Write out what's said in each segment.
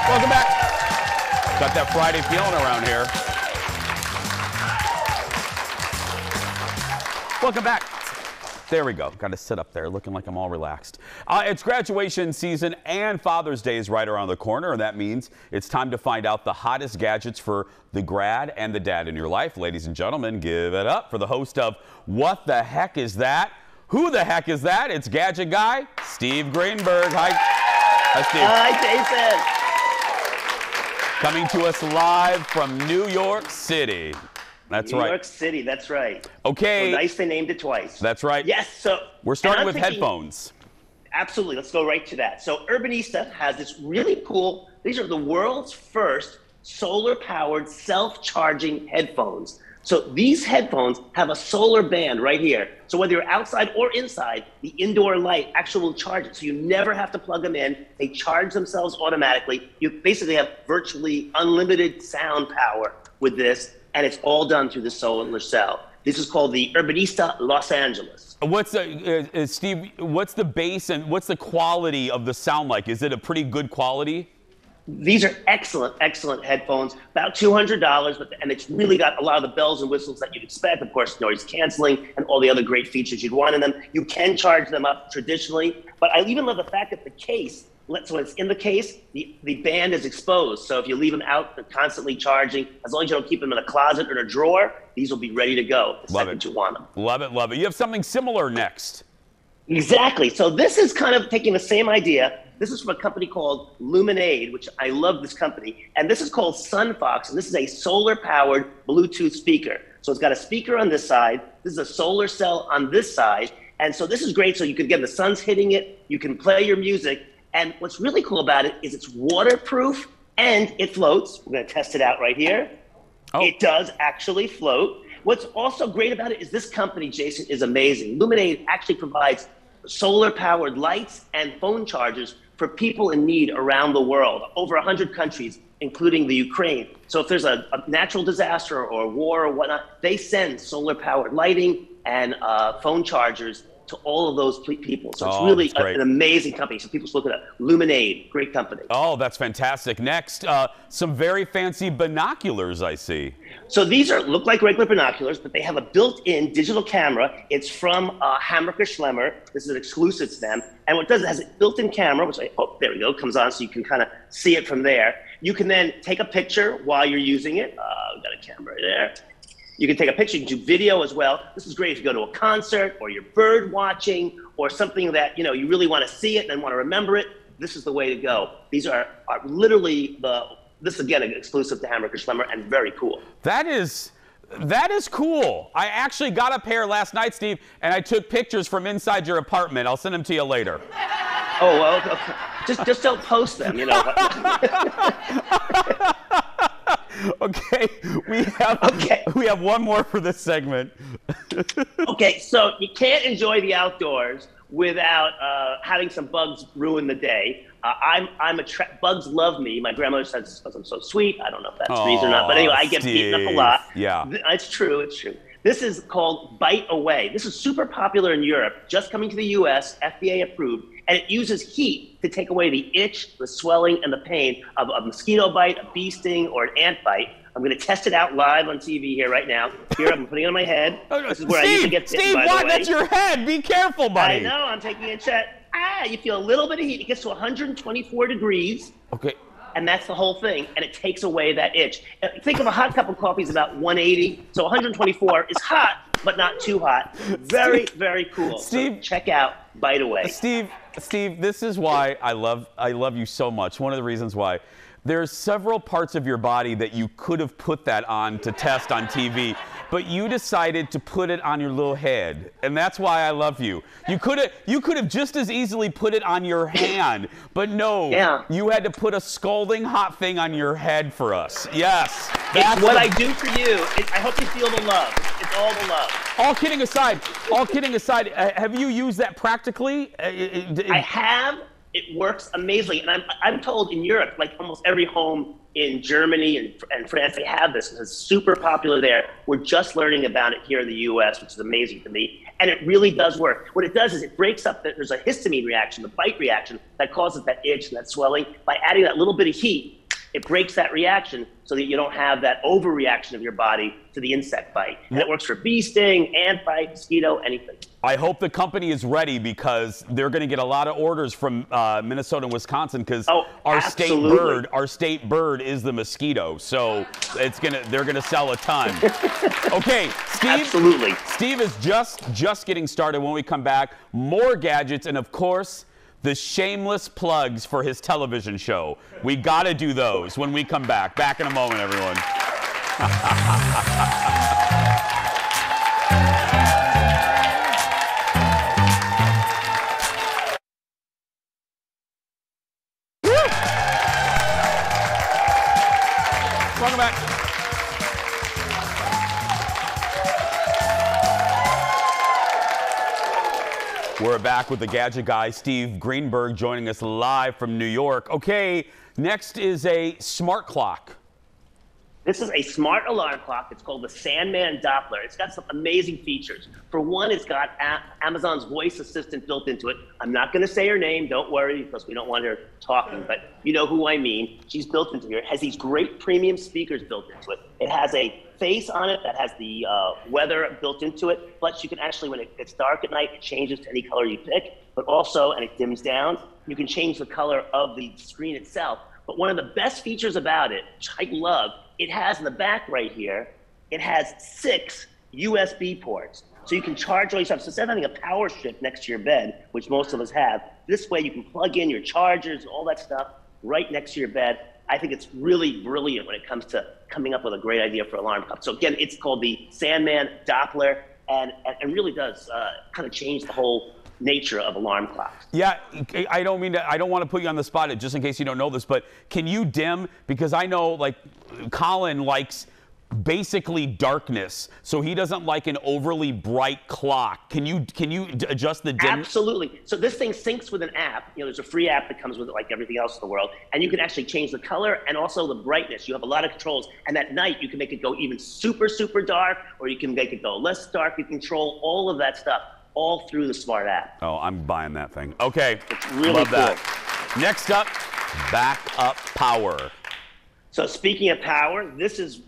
Welcome back. Got that Friday feeling around here. Welcome back. There we go. Got to sit up there looking like I'm all relaxed. It's graduation season and Father's Day is right around the corner, and that means it's time to find out the hottest gadgets for the grad and the dad in your life. Ladies and gentlemen, give it up for the host of What the Heck Is That? Who the heck is that? It's Gadget Guy, Steve Greenberg. Hi. Hi, Steve. Hi, Jason. Coming to us live from New York City. That's right. New York City, that's right. Okay. So nice they named it twice. That's right. Yes, so. We're starting with headphones. Absolutely, let's go right to that. So Urbanista has this really cool, these are the world's first solar-powered self-charging headphones. So these headphones have a solar band right here. So whether you're outside or inside, the indoor light actually will charge it. So you never have to plug them in. They charge themselves automatically. You basically have virtually unlimited sound power with this, and it's all done through the solar cell. This is called the Urbanista Los Angeles. What's the, Steve, what's the bass and what's the quality of the sound like? Is it a pretty good quality? These are excellent, excellent headphones, about $200, and it's really got a lot of the bells and whistles that you'd expect. Of course, noise canceling and all the other great features you'd want in them. You can charge them up traditionally, but I even love the fact that the case, so it's in the case, the band is exposed. So if you leave them out, they're constantly charging. As long as you don't keep them in a closet or a drawer, these will be ready to go the second you want them. Love it, love it. You have something similar next. Exactly. So this is kind of taking the same idea. This is from a company called Luminade, which I love this company. And this is called Sunfox, and this is a solar-powered Bluetooth speaker. So it's got a speaker on this side. This is a solar cell on this side. And so this is great. So you can get the sun's hitting it. You can play your music. And what's really cool about it is it's waterproof and it floats. We're going to test it out right here. Oh. It does actually float. What's also great about it is this company, Jason, is amazing. Luminade actually provides solar-powered lights and phone chargers for people in need around the world, over 100 countries, including the Ukraine. So if there's a natural disaster or a war or whatnot, they send solar-powered lighting and phone chargers to all of those people. So it's really an amazing company. So people should look it up. Luminade, great company. Oh, that's fantastic. Next, some very fancy binoculars I see. So these look like regular binoculars, but they have a built-in digital camera. It's from Hammerker Schlemmer. This is an exclusive to them. And what it does, it has a built-in camera, which there we go, comes on so you can kind of see it from there. You can then take a picture while you're using it. We've got a camera right there. You can take a picture, you can do video as well. This is great if you go to a concert or you're bird watching or something that you really want to see it and want to remember it. This is the way to go. These are literally this again, exclusive to Hammerker Schlemmer and very cool. That is cool. I actually got a pair last night, Steve, and I took pictures from inside your apartment. I'll send them to you later. Oh, well, okay. Just don't post them, Okay, we have one more for this segment. Okay, so you can't enjoy the outdoors without having some bugs ruin the day. Bugs love me. My grandmother says I'm so sweet. I don't know if that's the reason or not, but anyway, I get beaten up a lot. Yeah, it's true. It's true. This is called Bite Away. This is super popular in Europe, just coming to the U.S., FDA approved, and it uses heat to take away the itch, the swelling, and the pain of a mosquito bite, a bee sting, or an ant bite. I'm going to test it out live on TV here right now. Here, I'm putting it on my head. This is where I usually get bitten, by the way. That's your head. Be careful, buddy. I know. I'm taking a check. You feel a little bit of heat. It gets to 124 degrees. Okay. And that's the whole thing, and it takes away that itch. Think of a hot cup of coffee is about 180, so 124 is hot, but not too hot. Very, very cool. Steve, so check out Bite Away. Steve, this is why I love you so much. One of the reasons why. There's several parts of your body that you could have put that on to test on TV, but you decided to put it on your little head, and that's why I love you. You could have just as easily put it on your hand, but no, you had to put a scalding hot thing on your head for us. Yes. That's what I do for you. I hope you feel the love. It's all the love. All kidding aside, have you used that practically? I have. It works amazingly. And I'm told in Europe, like almost every home in Germany and France, they have this. It's super popular there. We're just learning about it here in the US, which is amazing to me. And it really does work. What it does is it breaks up, there's a histamine reaction, the bite reaction that causes that itch and that swelling. By adding that little bit of heat, it breaks that reaction so that you don't have that overreaction of your body to the insect bite. And it works for bee sting, ant bite, mosquito, anything. I hope the company is ready because they're going to get a lot of orders from Minnesota and Wisconsin because our state bird is the mosquito. So they're gonna sell a ton. Okay, Steve. Absolutely. Steve is just getting started. When we come back, more gadgets and of course the shameless plugs for his television show. We got to do those when we come back. Back in a moment, everyone. Welcome back. We're back with the Gadget Guy, Steve Greenberg, joining us live from New York. Okay, next is a smart clock. This is a smart alarm clock. It's called the Sandman Doppler. It's got some amazing features. For one, it's got Amazon's voice assistant built into it. I'm not going to say her name, don't worry, because we don't want her talking, but you know who I mean. She's built into here. It has these great premium speakers built into it. It has a face on it that has the weather built into it. Plus, you can actually, when it gets dark at night, it changes to any color you pick. But also, and it dims down, you can change the color of the screen itself. But one of the best features about it, which I love, it has in the back right here, it has 6 USB ports. So you can charge all your stuff. So instead of having a power strip next to your bed, which most of us have, this way you can plug in your chargers and all that stuff right next to your bed. I think it's really brilliant when it comes to coming up with a great idea for alarm clock. So again, it's called the Sandman Doppler and really does kind of change the whole nature of alarm clocks. Yeah, I don't want to put you on the spot just in case you don't know this, but can you dim? Because I know like Colin likes basically darkness, so he doesn't like an overly bright clock. Can you adjust the dim? Absolutely. So this thing syncs with an app. You know, there's a free app that comes with it like everything else in the world, and you can actually change the color and also the brightness. You have a lot of controls, and at night you can make it go even super, super dark, or you can make it go less dark. You control all of that stuff all through the smart app. Oh, I'm buying that thing. Okay, it's really love cool. that. Next up, backup power. So speaking of power, this is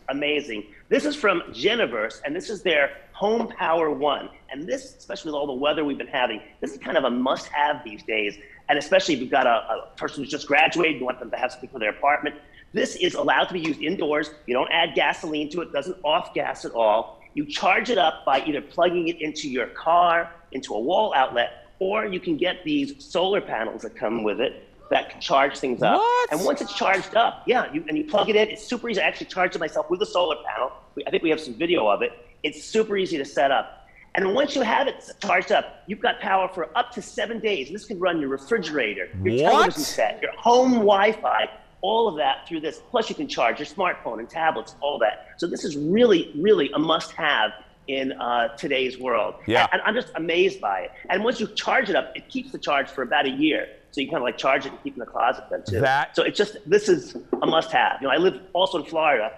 amazing. This is from Geniverse, and this is their Home Power One. And this, especially with all the weather we've been having, this is kind of a must-have these days. And especially if you've got a person who's just graduated, you want them to have something for their apartment. This is allowed to be used indoors. You don't add gasoline to it, doesn't off-gas at all. You charge it up by either plugging it into your car, into a wall outlet, or you can get these solar panels that come with it that can charge things up. What? And once it's charged up, yeah, you plug it in. It's super easy. I actually charged it myself with a solar panel. I think we have some video of it. It's super easy to set up. And once you have it charged up, you've got power for up to 7 days. And this can run your refrigerator, your television set, your home Wi-Fi, all of that through this. Plus you can charge your smartphone and tablets, all that. So this is really, really a must-have in today's world. Yeah. And I'm just amazed by it. And once you charge it up, it keeps the charge for about a year. So you kind of like charge it and keep it in the closet then too. So it's just, this is a must-have. You know, I live also in Florida.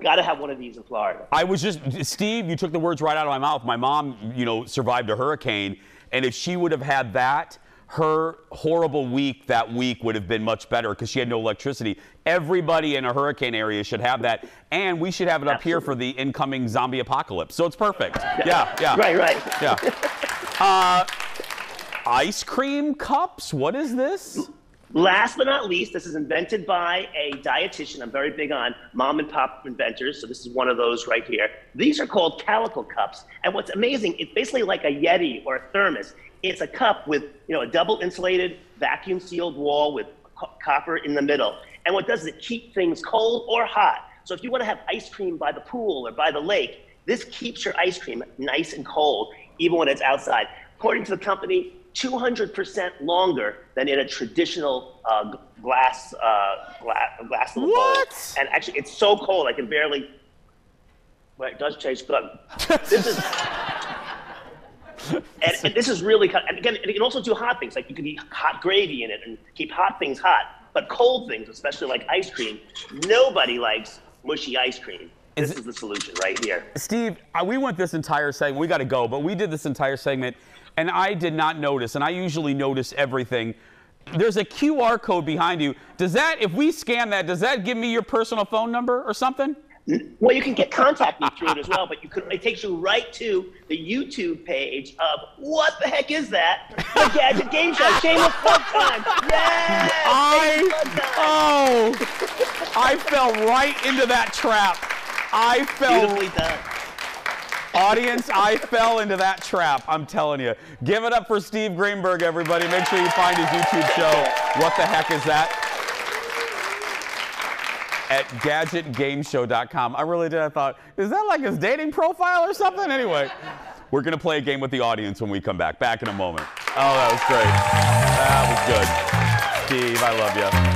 Got to have one of these in Florida. I was just, Steve, you took the words right out of my mouth. My mom, you know, survived a hurricane, and if she would have had that, her horrible week that week would have been much better because she had no electricity. Everybody in a hurricane area should have that, and we should have it up here for the incoming zombie apocalypse. So it's perfect. Yeah. Right. Yeah. Ice cream cups? What is this? Last but not least, this is invented by a dietitian. I'm very big on mom and pop inventors, so this is one of those right here. These are called Calicle Cups, and what's amazing, it's basically like a Yeti or a thermos. It's a cup with, you know, a double insulated, vacuum sealed wall with copper in the middle. And what it does is it keeps things cold or hot. So if you want to have ice cream by the pool or by the lake, this keeps your ice cream nice and cold, even when it's outside. According to the company, 200% longer than in a traditional glass little bowl. And actually, it's so cold I can barely. Well, it does taste good. This is. And this is really kind of, and again, and you can also do hot things. Like you can eat hot gravy in it and keep hot things hot. But cold things, especially like ice cream, nobody likes mushy ice cream. This is the solution right here. Steve, we went this entire segment. We got to go, but we did this entire segment, and I did not notice, and I usually notice everything. There's a QR code behind you. Does that, if we scan that, does that give me your personal phone number or something? Well, you can contact me through it as well, but it takes you right to the YouTube page of what the heck is that? The Gadget Game Show. Shameless plug time. Yes! I fell right into that trap. Beautifully done. Audience, I fell into that trap. I'm telling you. Give it up for Steve Greenberg, everybody. Make sure you find his YouTube show. What the heck is that? At GadgetGameShow.com. I really did. I thought, is that like his dating profile or something? Anyway, we're going to play a game with the audience when we come back. Back in a moment. Oh, that was great. That was good. Steve, I love you.